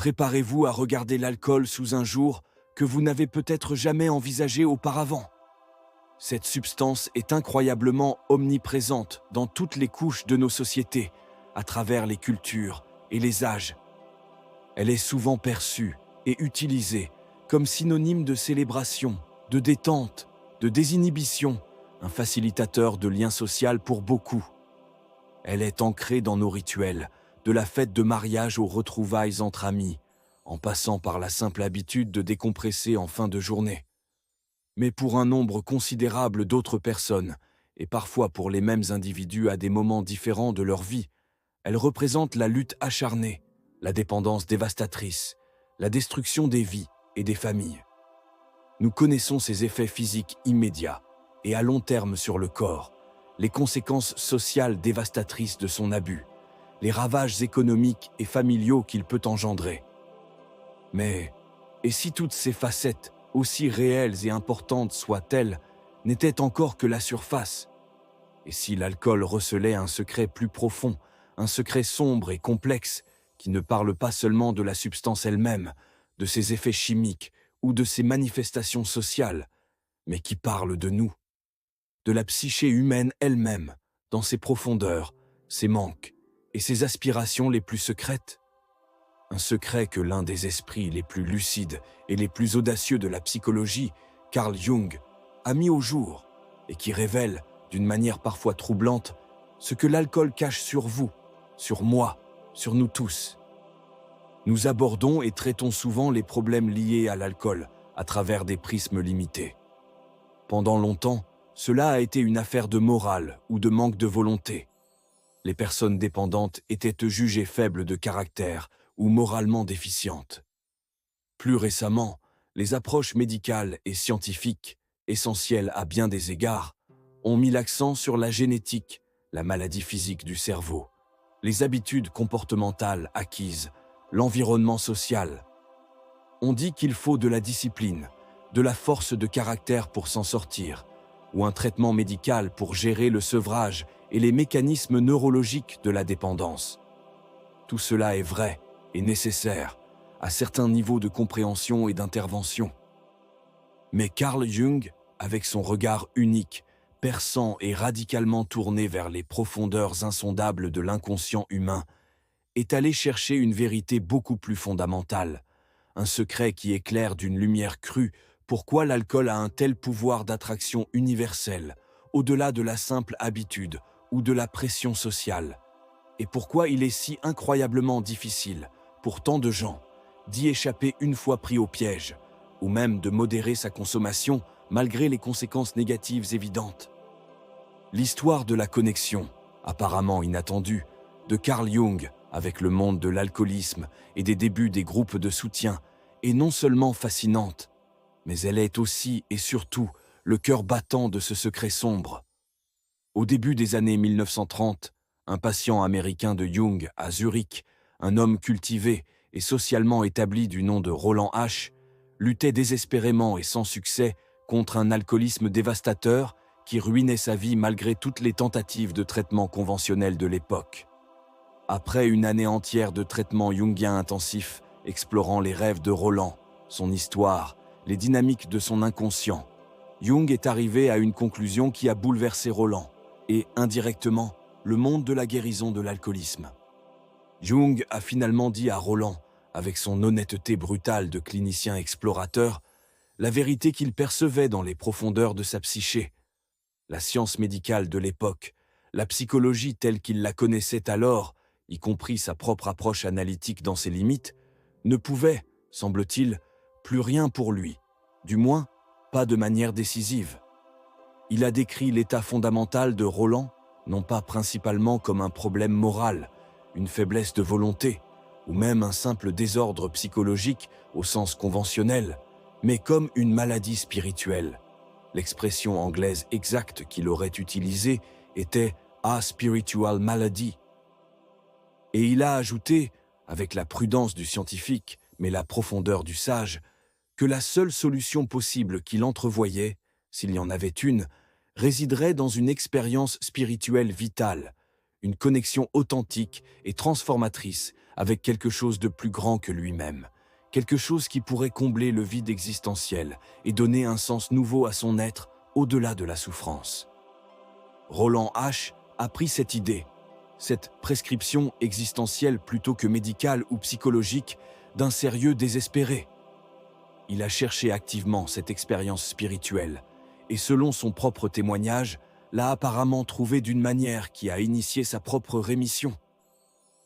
Préparez-vous à regarder l'alcool sous un jour que vous n'avez peut-être jamais envisagé auparavant. Cette substance est incroyablement omniprésente dans toutes les couches de nos sociétés, à travers les cultures et les âges. Elle est souvent perçue et utilisée comme synonyme de célébration, de détente, de désinhibition, un facilitateur de lien social pour beaucoup. Elle est ancrée dans nos rituels, de la fête de mariage aux retrouvailles entre amis, en passant par la simple habitude de décompresser en fin de journée. Mais pour un nombre considérable d'autres personnes, et parfois pour les mêmes individus à des moments différents de leur vie, elle représente la lutte acharnée, la dépendance dévastatrice, la destruction des vies et des familles. Nous connaissons ses effets physiques immédiats et à long terme sur le corps, les conséquences sociales dévastatrices de son abus, les ravages économiques et familiaux qu'il peut engendrer. Mais, et si toutes ces facettes, aussi réelles et importantes soient-elles, n'étaient encore que la surface? Et si l'alcool recelait un secret plus profond, un secret sombre et complexe, qui ne parle pas seulement de la substance elle-même, de ses effets chimiques ou de ses manifestations sociales, mais qui parle de nous, de la psyché humaine elle-même, dans ses profondeurs, ses manques et ses aspirations les plus secrètes? Un secret que l'un des esprits les plus lucides et les plus audacieux de la psychologie, Carl Jung, a mis au jour et qui révèle, d'une manière parfois troublante, ce que l'alcool cache sur vous, sur moi, sur nous tous. Nous abordons et traitons souvent les problèmes liés à l'alcool à travers des prismes limités. Pendant longtemps, cela a été une affaire de morale ou de manque de volonté. Les personnes dépendantes étaient jugées faibles de caractère ou moralement déficientes. Plus récemment, les approches médicales et scientifiques, essentielles à bien des égards, ont mis l'accent sur la génétique, la maladie physique du cerveau, les habitudes comportementales acquises, l'environnement social. On dit qu'il faut de la discipline, de la force de caractère pour s'en sortir, ou un traitement médical pour gérer le sevrage et les mécanismes neurologiques de la dépendance. Tout cela est vrai et nécessaire à certains niveaux de compréhension et d'intervention. Mais Carl Jung, avec son regard unique, perçant et radicalement tourné vers les profondeurs insondables de l'inconscient humain, est allé chercher une vérité beaucoup plus fondamentale, un secret qui éclaire d'une lumière crue pourquoi l'alcool a un tel pouvoir d'attraction universelle, au-delà de la simple habitude ou de la pression sociale, et pourquoi il est si incroyablement difficile, pour tant de gens, d'y échapper une fois pris au piège, ou même de modérer sa consommation malgré les conséquences négatives évidentes. L'histoire de la connexion, apparemment inattendue, de Carl Jung avec le monde de l'alcoolisme et des débuts des groupes de soutien est non seulement fascinante, mais elle est aussi et surtout le cœur battant de ce secret sombre. Au début des années 1930, un patient américain de Jung à Zurich, un homme cultivé et socialement établi du nom de Roland H., luttait désespérément et sans succès contre un alcoolisme dévastateur qui ruinait sa vie malgré toutes les tentatives de traitement conventionnel de l'époque. Après une année entière de traitement jungien intensif, explorant les rêves de Roland, son histoire, les dynamiques de son inconscient, Jung est arrivé à une conclusion qui a bouleversé Roland et, indirectement, le monde de la guérison de l'alcoolisme. Jung a finalement dit à Roland, avec son honnêteté brutale de clinicien explorateur, la vérité qu'il percevait dans les profondeurs de sa psyché. La science médicale de l'époque, la psychologie telle qu'il la connaissait alors, y compris sa propre approche analytique dans ses limites, ne pouvait, semble-t-il, plus rien pour lui, du moins pas de manière décisive. Il a décrit l'état fondamental de Roland, non pas principalement comme un problème moral, une faiblesse de volonté, ou même un simple désordre psychologique au sens conventionnel, mais comme une maladie spirituelle. L'expression anglaise exacte qu'il aurait utilisée était « a spiritual malady ». Et il a ajouté, avec la prudence du scientifique, mais la profondeur du sage, que la seule solution possible qu'il entrevoyait, s'il y en avait une, résiderait dans une expérience spirituelle vitale, une connexion authentique et transformatrice avec quelque chose de plus grand que lui-même, quelque chose qui pourrait combler le vide existentiel et donner un sens nouveau à son être au-delà de la souffrance. Roland H. a pris cette idée, cette prescription existentielle plutôt que médicale ou psychologique, d'un sérieux désespéré. Il a cherché activement cette expérience spirituelle, et selon son propre témoignage, l'a apparemment trouvée d'une manière qui a initié sa propre rémission.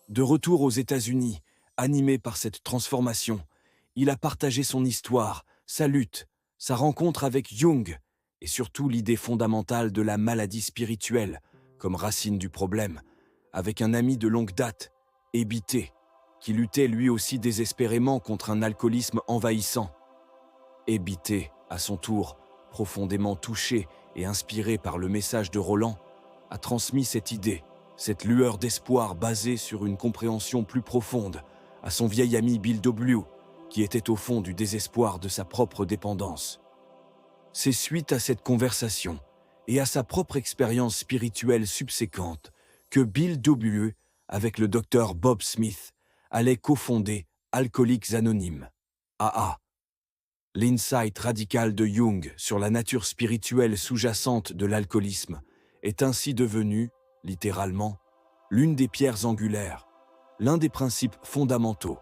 De retour aux États-Unis, animé par cette transformation, il a partagé son histoire, sa lutte, sa rencontre avec Jung, et surtout l'idée fondamentale de la maladie spirituelle, comme racine du problème, avec un ami de longue date, Ebité, qui luttait lui aussi désespérément contre un alcoolisme envahissant. Ebité, à son tour, profondément touché et inspiré par le message de Roland, a transmis cette idée, cette lueur d'espoir basée sur une compréhension plus profonde, à son vieil ami Bill W., qui était au fond du désespoir de sa propre dépendance. C'est suite à cette conversation et à sa propre expérience spirituelle subséquente que Bill W., avec le docteur Bob Smith, allait cofonder Alcooliques Anonymes, AA. L'insight radical de Jung sur la nature spirituelle sous-jacente de l'alcoolisme est ainsi devenu, littéralement, l'une des pierres angulaires, l'un des principes fondamentaux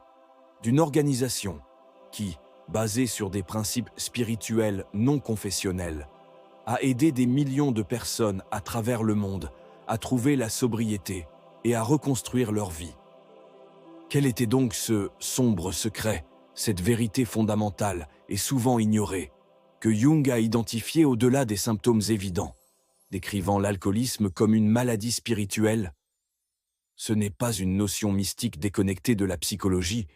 d'une organisation qui, basée sur des principes spirituels non confessionnels, a aidé des millions de personnes à travers le monde à trouver la sobriété et à reconstruire leur vie. Quel était donc ce sombre secret, cette vérité fondamentale et souvent ignorée, que Jung a identifié au-delà des symptômes évidents, décrivant l'alcoolisme comme une maladie spirituelle? Ce n'est pas une notion mystique déconnectée de la psychologie,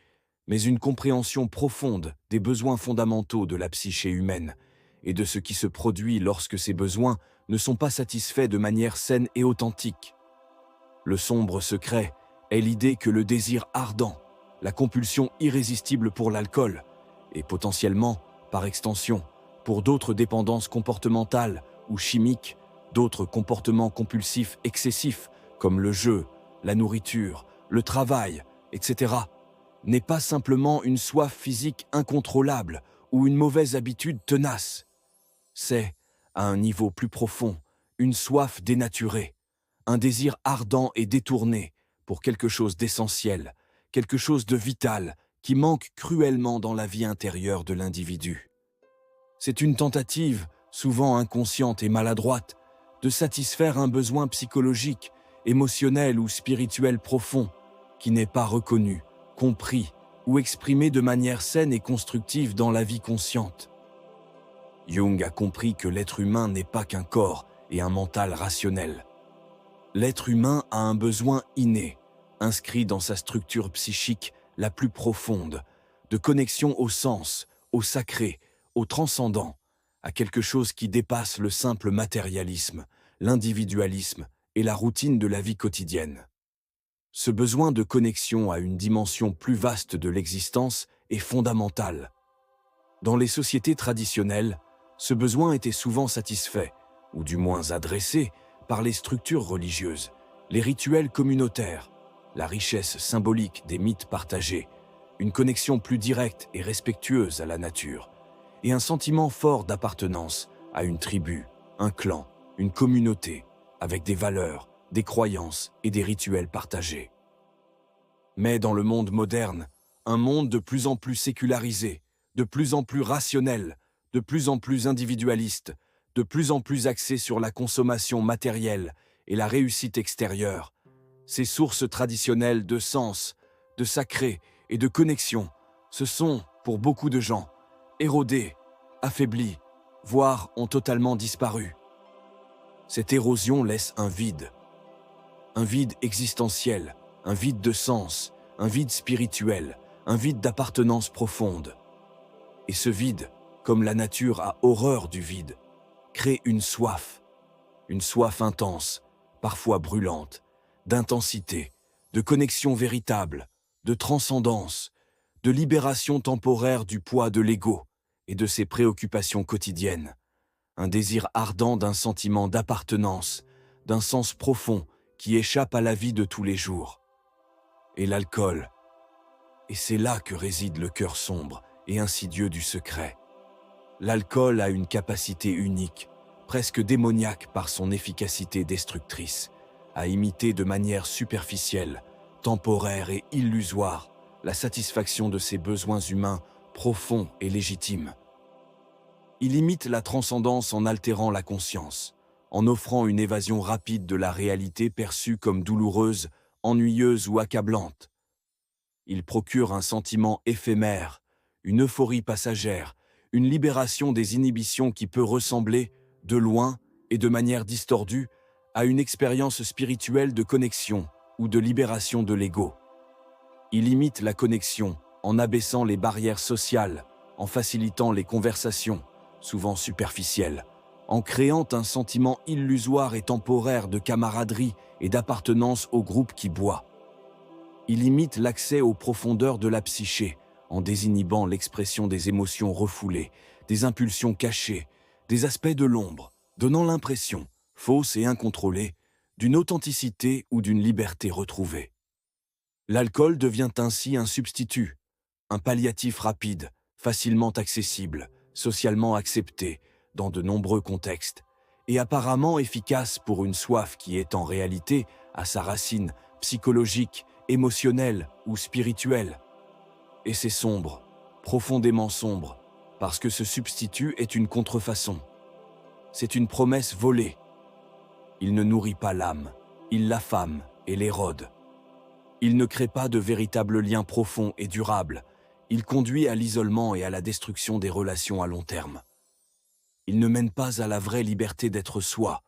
mais une compréhension profonde des besoins fondamentaux de la psyché humaine et de ce qui se produit lorsque ces besoins ne sont pas satisfaits de manière saine et authentique. Le sombre secret est l'idée que le désir ardent, la compulsion irrésistible pour l'alcool, et potentiellement, par extension, pour d'autres dépendances comportementales ou chimiques, d'autres comportements compulsifs excessifs comme le jeu, la nourriture, le travail, etc., n'est pas simplement une soif physique incontrôlable ou une mauvaise habitude tenace. C'est, à un niveau plus profond, une soif dénaturée, un désir ardent et détourné pour quelque chose d'essentiel, quelque chose de vital qui manque cruellement dans la vie intérieure de l'individu. C'est une tentative, souvent inconsciente et maladroite, de satisfaire un besoin psychologique, émotionnel ou spirituel profond qui n'est pas reconnu, compris ou exprimé de manière saine et constructive dans la vie consciente. Jung a compris que l'être humain n'est pas qu'un corps et un mental rationnel. L'être humain a un besoin inné, inscrit dans sa structure psychique la plus profonde, de connexion au sens, au sacré, au transcendant, à quelque chose qui dépasse le simple matérialisme, l'individualisme et la routine de la vie quotidienne. Ce besoin de connexion à une dimension plus vaste de l'existence est fondamental. Dans les sociétés traditionnelles, ce besoin était souvent satisfait, ou du moins adressé, par les structures religieuses, les rituels communautaires, la richesse symbolique des mythes partagés, une connexion plus directe et respectueuse à la nature, et un sentiment fort d'appartenance à une tribu, un clan, une communauté, avec des valeurs, des croyances et des rituels partagés. Mais dans le monde moderne, un monde de plus en plus sécularisé, de plus en plus rationnel, de plus en plus individualiste, de plus en plus axé sur la consommation matérielle et la réussite extérieure, ces sources traditionnelles de sens, de sacré et de connexion se sont, pour beaucoup de gens, érodées, affaiblies, voire ont totalement disparu. Cette érosion laisse un vide existentiel, un vide de sens, un vide spirituel, un vide d'appartenance profonde. Et ce vide, comme la nature a horreur du vide, crée une soif intense, parfois brûlante, d'intensité, de connexion véritable, de transcendance, de libération temporaire du poids de l'ego et de ses préoccupations quotidiennes, un désir ardent d'un sentiment d'appartenance, d'un sens profond qui échappe à la vie de tous les jours. Et l'alcool, Et c'est là que réside le cœur sombre et insidieux du secret. L'alcool a une capacité unique, presque démoniaque par son efficacité destructrice, à imiter de manière superficielle, temporaire et illusoire la satisfaction de ses besoins humains profonds et légitimes. Il imite la transcendance en altérant la conscience, en offrant une évasion rapide de la réalité perçue comme douloureuse, ennuyeuse ou accablante. Il procure un sentiment éphémère, une euphorie passagère, une libération des inhibitions qui peut ressembler, de loin et de manière distordue, à une expérience spirituelle de connexion ou de libération de l'ego. Il imite la connexion en abaissant les barrières sociales, en facilitant les conversations, souvent superficielles, en créant un sentiment illusoire et temporaire de camaraderie et d'appartenance au groupe qui boit. Il imite l'accès aux profondeurs de la psyché, en désinhibant l'expression des émotions refoulées, des impulsions cachées, des aspects de l'ombre, donnant l'impression, fausse et incontrôlée, d'une authenticité ou d'une liberté retrouvée. L'alcool devient ainsi un substitut, un palliatif rapide, facilement accessible, socialement accepté, dans de nombreux contextes, et apparemment efficace pour une soif qui est en réalité, à sa racine, psychologique, émotionnelle ou spirituelle. Et c'est sombre, profondément sombre, parce que ce substitut est une contrefaçon. C'est une promesse volée. Il ne nourrit pas l'âme, il l'affame et l'érode. Il ne crée pas de véritables liens profonds et durables. Il conduit à l'isolement et à la destruction des relations à long terme. Il ne mène pas à la vraie liberté d'être soi.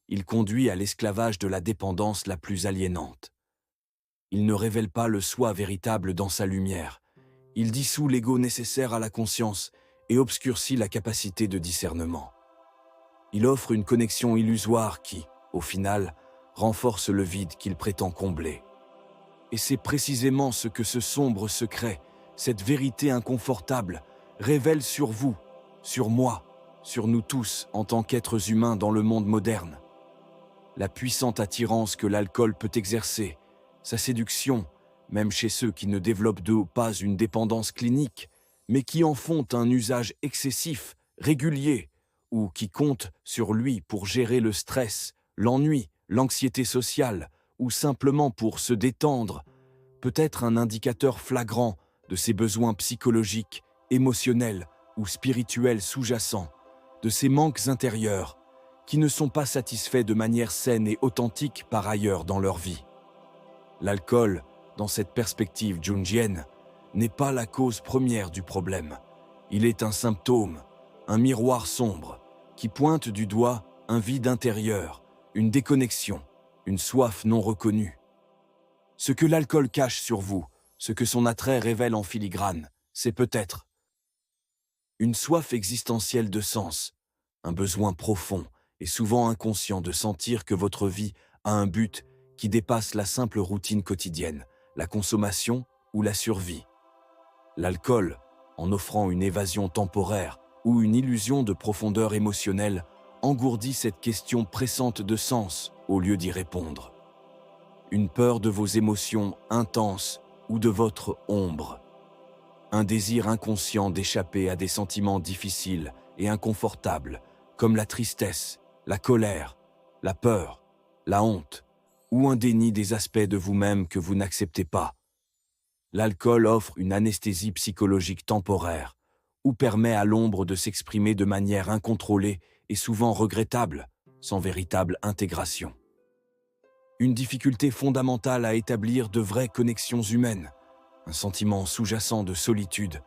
Il conduit à l'esclavage de la dépendance la plus aliénante. Il ne révèle pas le soi véritable dans sa lumière. Il dissout l'ego nécessaire à la conscience et obscurcit la capacité de discernement. Il offre une connexion illusoire qui, au final, renforce le vide qu'il prétend combler. Et c'est précisément ce que ce sombre secret, cette vérité inconfortable, révèle sur vous, sur moi, sur nous tous en tant qu'êtres humains dans le monde moderne. La puissante attirance que l'alcool peut exercer, sa séduction, même chez ceux qui ne développent pas une dépendance clinique, mais qui en font un usage excessif, régulier, ou qui comptent sur lui pour gérer le stress, l'ennui, l'anxiété sociale, ou simplement pour se détendre, peut être un indicateur flagrant de ses besoins psychologiques, émotionnels ou spirituels sous-jacents, de ses manques intérieurs, qui ne sont pas satisfaits de manière saine et authentique par ailleurs dans leur vie. L'alcool, dans cette perspective jungienne, n'est pas la cause première du problème. Il est un symptôme, un miroir sombre, qui pointe du doigt un vide intérieur, une déconnexion, une soif non reconnue. Ce que l'alcool cache sur vous, ce que son attrait révèle en filigrane, c'est peut-être une soif existentielle de sens, un besoin profond et souvent inconscient de sentir que votre vie a un but qui dépasse la simple routine quotidienne, la consommation ou la survie. L'alcool, en offrant une évasion temporaire ou une illusion de profondeur émotionnelle, engourdit cette question pressante de sens au lieu d'y répondre. Une peur de vos émotions intenses ou de votre ombre. Un désir inconscient d'échapper à des sentiments difficiles et inconfortables, comme la tristesse, la colère, la peur, la honte, ou un déni des aspects de vous-même que vous n'acceptez pas. L'alcool offre une anesthésie psychologique temporaire, ou permet à l'ombre de s'exprimer de manière incontrôlée et souvent regrettable, sans véritable intégration. Une difficulté fondamentale à établir de vraies connexions humaines, un sentiment sous-jacent de solitude,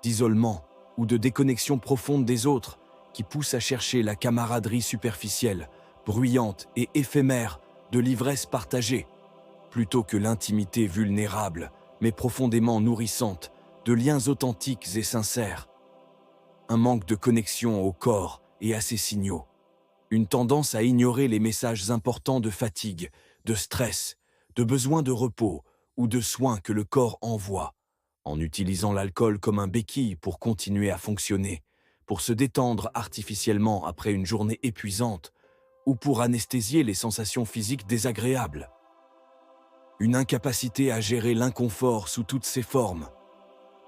d'isolement ou de déconnexion profonde des autres qui pousse à chercher la camaraderie superficielle, bruyante et éphémère de l'ivresse partagée, plutôt que l'intimité vulnérable, mais profondément nourrissante, de liens authentiques et sincères. Un manque de connexion au corps et à ses signaux. Une tendance à ignorer les messages importants de fatigue, de stress, de besoin de repos ou de soins que le corps envoie, en utilisant l'alcool comme un béquille pour continuer à fonctionner, pour se détendre artificiellement après une journée épuisante ou pour anesthésier les sensations physiques désagréables. Une incapacité à gérer l'inconfort sous toutes ses formes,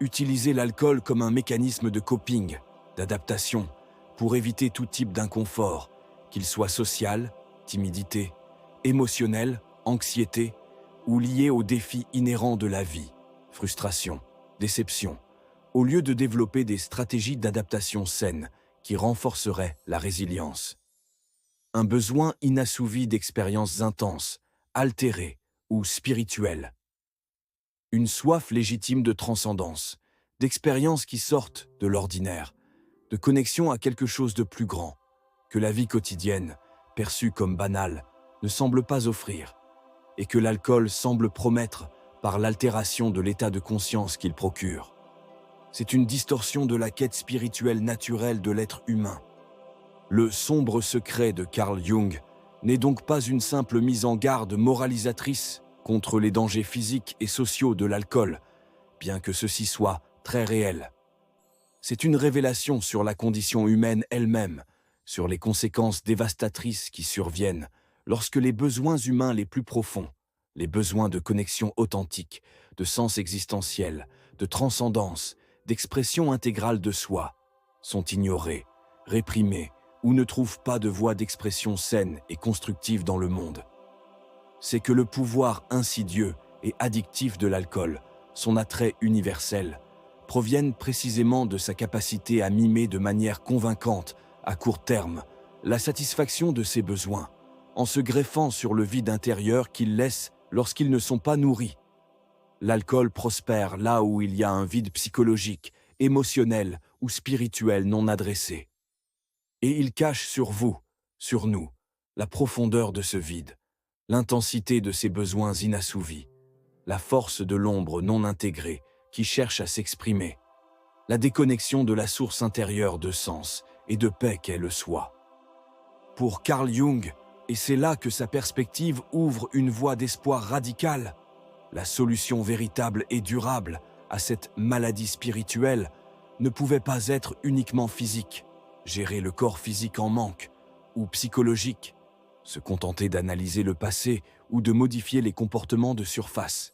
Utilisez l'alcool comme un mécanisme de coping, d'adaptation, pour éviter tout type d'inconfort, qu'il soit social, timidité, émotionnel, anxiété, ou lié aux défis inhérents de la vie, frustration, déception, au lieu de développer des stratégies d'adaptation saines qui renforceraient la résilience. Un besoin inassouvi d'expériences intenses, altérées ou spirituelles. Une soif légitime de transcendance, d'expériences qui sortent de l'ordinaire, de connexion à quelque chose de plus grand, que la vie quotidienne, perçue comme banale, ne semble pas offrir, et que l'alcool semble promettre par l'altération de l'état de conscience qu'il procure. C'est une distorsion de la quête spirituelle naturelle de l'être humain. Le sombre secret de Carl Jung n'est donc pas une simple mise en garde moralisatrice contre les dangers physiques et sociaux de l'alcool, bien que ceci soit très réel. C'est une révélation sur la condition humaine elle-même, sur les conséquences dévastatrices qui surviennent lorsque les besoins humains les plus profonds, les besoins de connexion authentique, de sens existentiel, de transcendance, d'expression intégrale de soi, sont ignorés, réprimés ou ne trouvent pas de voie d'expression saine et constructive dans le monde. C'est que le pouvoir insidieux et addictif de l'alcool, son attrait universel, proviennent précisément de sa capacité à mimer de manière convaincante, à court terme, la satisfaction de ses besoins, en se greffant sur le vide intérieur qu'il laisse lorsqu'ils ne sont pas nourris. L'alcool prospère là où il y a un vide psychologique, émotionnel ou spirituel non adressé. Et il cache sur vous, sur nous, la profondeur de ce vide, l'intensité de ces besoins inassouvis, la force de l'ombre non intégrée qui cherche à s'exprimer, la déconnexion de la source intérieure de sens et de paix qu'est le soi. Pour Carl Jung, et c'est là que sa perspective ouvre une voie d'espoir radical, la solution véritable et durable à cette maladie spirituelle ne pouvait pas être uniquement physique, gérer le corps physique en manque, ou psychologique, se contenter d'analyser le passé ou de modifier les comportements de surface.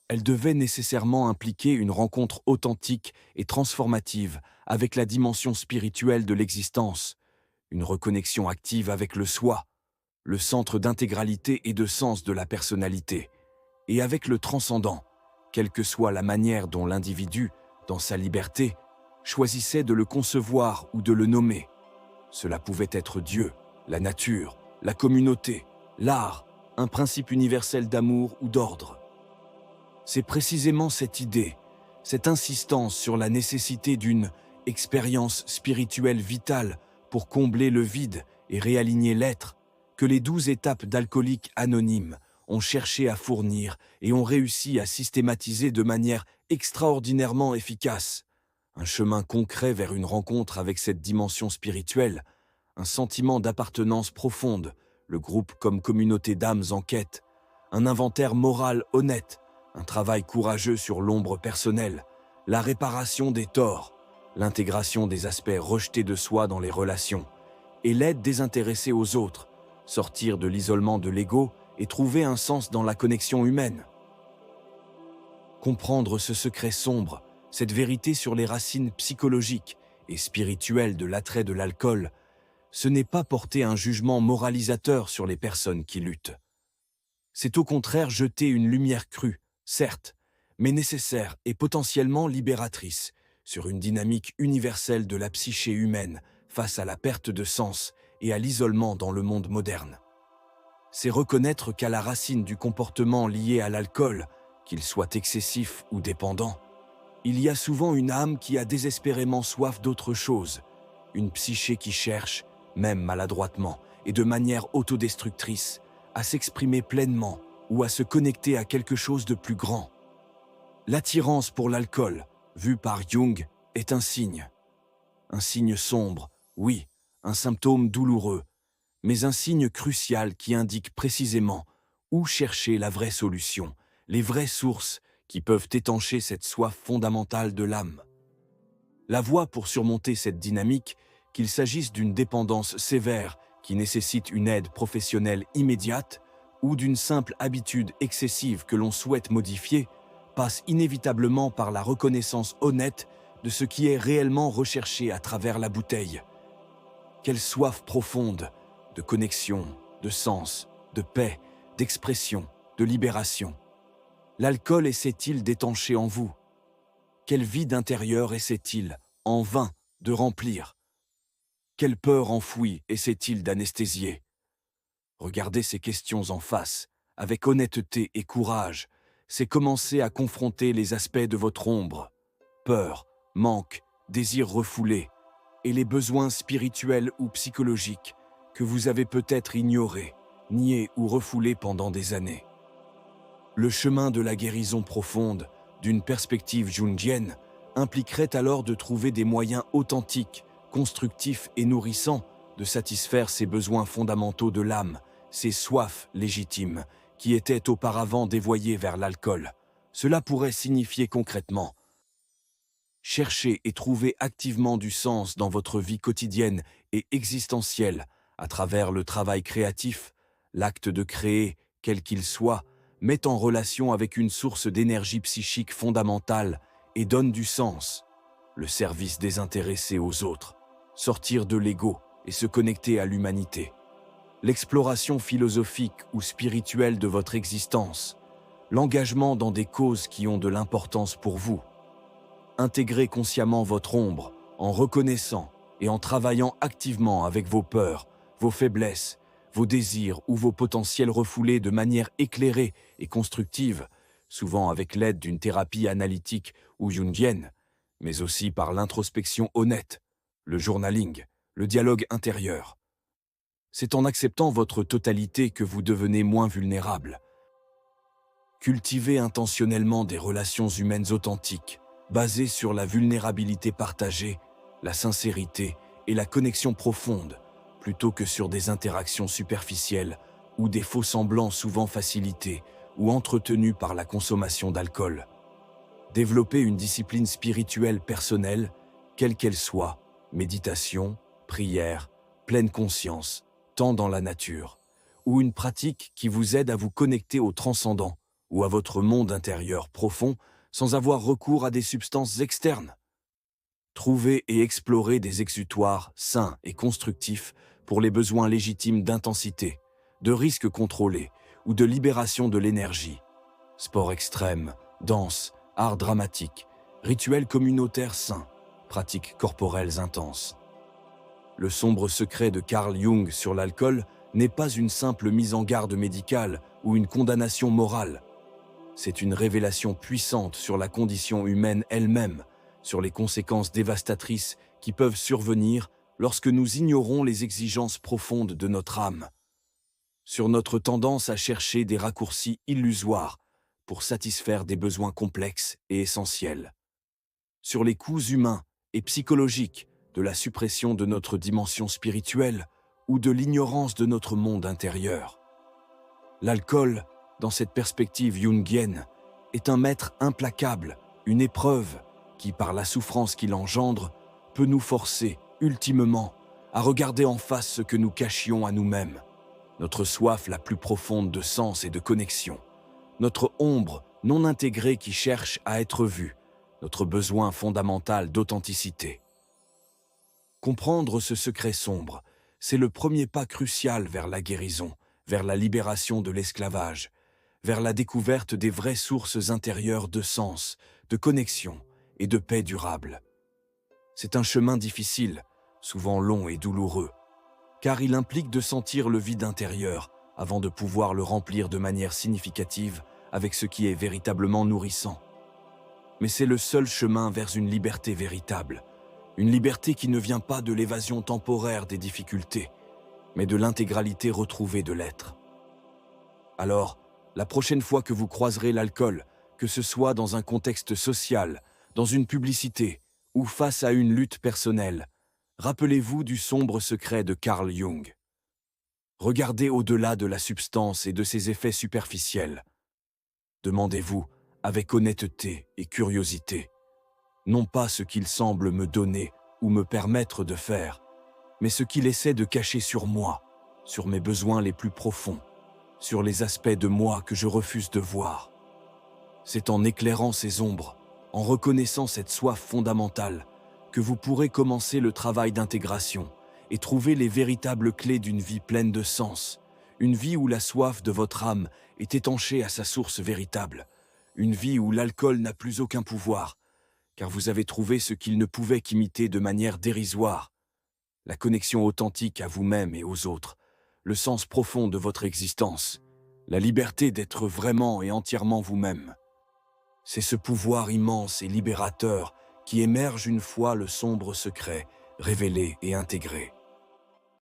Elle devait nécessairement impliquer une rencontre authentique et transformative avec la dimension spirituelle de l'existence, une reconnexion active avec le soi, le centre d'intégralité et de sens de la personnalité, et avec le transcendant, quelle que soit la manière dont l'individu, dans sa liberté, choisissait de le concevoir ou de le nommer. Cela pouvait être Dieu, la nature, la communauté, l'art, un principe universel d'amour ou d'ordre. C'est précisément cette idée, cette insistance sur la nécessité d'une expérience spirituelle vitale pour combler le vide et réaligner l'être, que les 12 étapes d'Alcooliques Anonymes ont cherché à fournir et ont réussi à systématiser de manière extraordinairement efficace. Un chemin concret vers une rencontre avec cette dimension spirituelle, un sentiment d'appartenance profonde, le groupe comme communauté d'âmes en quête, un inventaire moral honnête, un travail courageux sur l'ombre personnelle, la réparation des torts, l'intégration des aspects rejetés de soi dans les relations, et l'aide désintéressée aux autres, sortir de l'isolement de l'ego et trouver un sens dans la connexion humaine. Comprendre ce secret sombre, cette vérité sur les racines psychologiques et spirituelles de l'attrait de l'alcool, ce n'est pas porter un jugement moralisateur sur les personnes qui luttent. C'est au contraire jeter une lumière crue, certes, mais nécessaire et potentiellement libératrice, sur une dynamique universelle de la psyché humaine face à la perte de sens et à l'isolement dans le monde moderne. C'est reconnaître qu'à la racine du comportement lié à l'alcool, qu'il soit excessif ou dépendant, il y a souvent une âme qui a désespérément soif d'autre chose, une psyché qui cherche, même maladroitement et de manière autodestructrice, à s'exprimer pleinement ou à se connecter à quelque chose de plus grand. L'attirance pour l'alcool, vue par Jung, est un signe. Un signe sombre, oui, un symptôme douloureux, mais un signe crucial qui indique précisément où chercher la vraie solution, les vraies sources qui peuvent étancher cette soif fondamentale de l'âme. La voie pour surmonter cette dynamique, qu'il s'agisse d'une dépendance sévère qui nécessite une aide professionnelle immédiate ou d'une simple habitude excessive que l'on souhaite modifier, passe inévitablement par la reconnaissance honnête de ce qui est réellement recherché à travers la bouteille. Quelle soif profonde de connexion, de sens, de paix, d'expression, de libération. L'alcool essaie-t-il d'étancher en vous? Quel vide intérieur essaie-t-il, en vain, de remplir? Quelle peur enfouie essaie-t-il d'anesthésier? Regardez ces questions en face, avec honnêteté et courage, c'est commencer à confronter les aspects de votre ombre. Peur, manque, désir refoulé, et les besoins spirituels ou psychologiques que vous avez peut-être ignorés, niés ou refoulés pendant des années. Le chemin de la guérison profonde, d'une perspective jungienne, impliquerait alors de trouver des moyens authentiques, constructifs et nourrissants de satisfaire ces besoins fondamentaux de l'âme, ces soifs légitimes qui étaient auparavant dévoyées vers l'alcool. Cela pourrait signifier concrètement chercher et trouver activement du sens dans votre vie quotidienne et existentielle à travers le travail créatif, l'acte de créer, quel qu'il soit, met en relation avec une source d'énergie psychique fondamentale et donne du sens. Le service désintéressé aux autres, sortir de l'ego et se connecter à l'humanité. L'exploration philosophique ou spirituelle de votre existence, l'engagement dans des causes qui ont de l'importance pour vous. Intégrez consciemment votre ombre en reconnaissant et en travaillant activement avec vos peurs, vos faiblesses, vos désirs ou vos potentiels refoulés de manière éclairée et constructive, souvent avec l'aide d'une thérapie analytique ou jungienne, mais aussi par l'introspection honnête, le journaling, le dialogue intérieur. C'est en acceptant votre totalité que vous devenez moins vulnérable. Cultivez intentionnellement des relations humaines authentiques, basées sur la vulnérabilité partagée, la sincérité et la connexion profonde, plutôt que sur des interactions superficielles ou des faux-semblants souvent facilités ou entretenus par la consommation d'alcool. Développez une discipline spirituelle personnelle, quelle qu'elle soit, méditation, prière, pleine conscience, temps dans la nature, ou une pratique qui vous aide à vous connecter au transcendant ou à votre monde intérieur profond sans avoir recours à des substances externes. Trouvez et explorez des exutoires sains et constructifs pour les besoins légitimes d'intensité, de risques contrôlés ou de libération de l'énergie. Sport extrême, danse, art dramatique, rituels communautaires sains, pratiques corporelles intenses. Le sombre secret de Carl Jung sur l'alcool n'est pas une simple mise en garde médicale ou une condamnation morale. C'est une révélation puissante sur la condition humaine elle-même, sur les conséquences dévastatrices qui peuvent survenir lorsque nous ignorons les exigences profondes de notre âme, sur notre tendance à chercher des raccourcis illusoires pour satisfaire des besoins complexes et essentiels, sur les coûts humains et psychologiques de la suppression de notre dimension spirituelle ou de l'ignorance de notre monde intérieur. L'alcool, dans cette perspective jungienne, est un maître implacable, une épreuve qui, par la souffrance qu'il engendre, peut nous forcer, ultimement, à regarder en face ce que nous cachions à nous-mêmes, notre soif la plus profonde de sens et de connexion, notre ombre non intégrée qui cherche à être vue, notre besoin fondamental d'authenticité. Comprendre ce secret sombre, c'est le premier pas crucial vers la guérison, vers la libération de l'esclavage, vers la découverte des vraies sources intérieures de sens, de connexion et de paix durable. C'est un chemin difficile, souvent long et douloureux, car il implique de sentir le vide intérieur avant de pouvoir le remplir de manière significative avec ce qui est véritablement nourrissant. Mais c'est le seul chemin vers une liberté véritable, une liberté qui ne vient pas de l'évasion temporaire des difficultés, mais de l'intégralité retrouvée de l'être. Alors, la prochaine fois que vous croiserez l'alcool, que ce soit dans un contexte social, dans une publicité ou face à une lutte personnelle, rappelez-vous du sombre secret de Carl Jung. Regardez au-delà de la substance et de ses effets superficiels. Demandez-vous, avec honnêteté et curiosité, non pas ce qu'il semble me donner ou me permettre de faire, mais ce qu'il essaie de cacher sur moi, sur mes besoins les plus profonds, sur les aspects de moi que je refuse de voir. C'est en éclairant ces ombres, en reconnaissant cette soif fondamentale, que vous pourrez commencer le travail d'intégration et trouver les véritables clés d'une vie pleine de sens, une vie où la soif de votre âme est étanchée à sa source véritable, une vie où l'alcool n'a plus aucun pouvoir, car vous avez trouvé ce qu'il ne pouvait qu'imiter de manière dérisoire, la connexion authentique à vous-même et aux autres, le sens profond de votre existence, la liberté d'être vraiment et entièrement vous-même. C'est ce pouvoir immense et libérateur qui émerge une fois le sombre secret révélé et intégré.